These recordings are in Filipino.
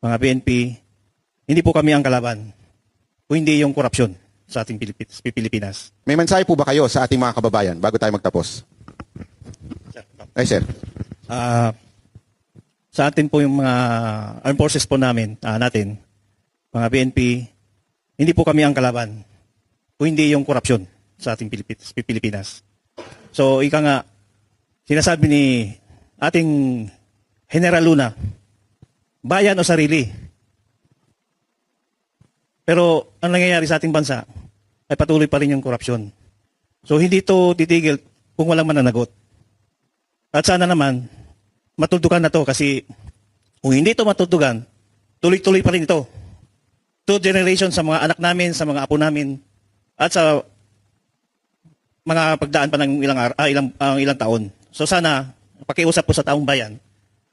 mga PNP, hindi po kami ang kalaban. Kung hindi yung korupsyon sa ating Pilipinas. May mensahe po ba kayo sa ating mga kababayan bago tayo magtapos? Ay, sir. Sa atin po yung mga armed forces po natin, mga PNP, hindi po kami ang kalaban. Kung hindi yung korupsyon sa ating Pilipinas. So, ika nga, sinasabi ni ating General Luna, bayan o sarili. Pero ang nangyayari sa ating bansa ay patuloy pa rin yung korupsyon. So hindi ito titigil kung walang mananagot. At sana naman, matuldukan na to kasi kung hindi ito matuldugan, tuloy-tuloy pa rin ito. 2 generations sa mga anak namin, sa mga apo namin, at sa mga pagdaan pa ng ilang taon. So sana, pakiusap po sa taong bayan,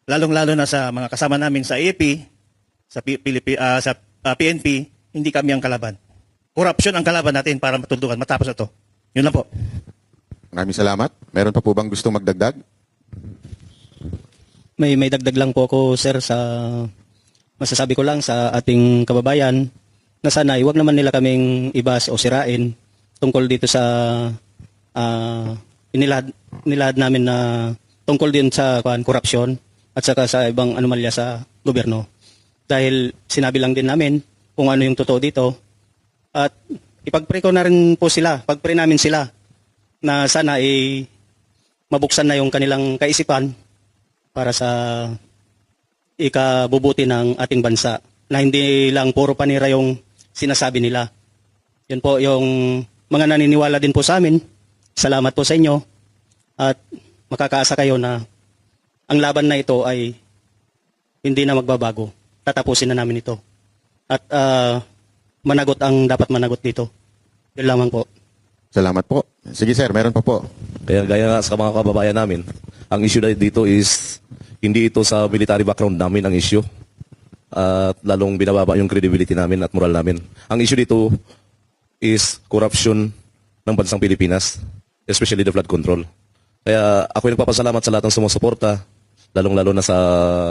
lalong-lalo na sa mga kasama namin sa AFP, sa PNP, hindi kami ang kalaban. Korupsyon ang kalaban natin para matuldukan. Matapos na to. Yun lang po. Maraming salamat. Meron pa po bang gustong magdagdag? May dagdag lang po ako, sir, sa masasabi ko lang sa ating kababayan na sana iwag naman nila kaming ibas o sirain tungkol dito sa inilahad namin na tungkol din sa korupsyon at saka sa ibang anomalya sa gobyerno. Dahil sinabi lang din namin kung ano yung totoo dito at ipag-pray ko na rin po sila, pag-pray namin sila na sana mabuksan na yung kanilang kaisipan para sa ikabubuti ng ating bansa na hindi lang puro panira yung sinasabi nila. Yun po yung mga naniniwala din po sa amin. Salamat po sa inyo at makakaasa kayo na ang laban na ito ay hindi na magbabago. Tatapusin na namin ito. At managot ang dapat managot dito. Yun lamang po. Salamat po. Sige, sir. Meron pa po. Kaya gaya nga sa mga kababayan namin, ang issue dito is hindi ito sa military background namin ang issue. At lalong binababa yung credibility namin at moral namin. Ang issue dito is corruption ng bansang Pilipinas, especially the flood control. Kaya ako nagpapasalamat sa lahat ng sumusuporta, lalong-lalo na sa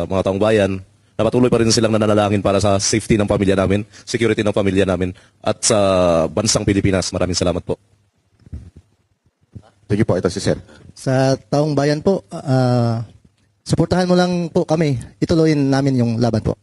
mga taong bayan, na patuloy pa rin silang nananalangin para sa safety ng pamilya namin, security ng pamilya namin, at sa bansang Pilipinas. Maraming salamat po. Sige po, ito si sir. Sa taong bayan po, suportahan mo lang po kami. Ituloyin namin yung laban po.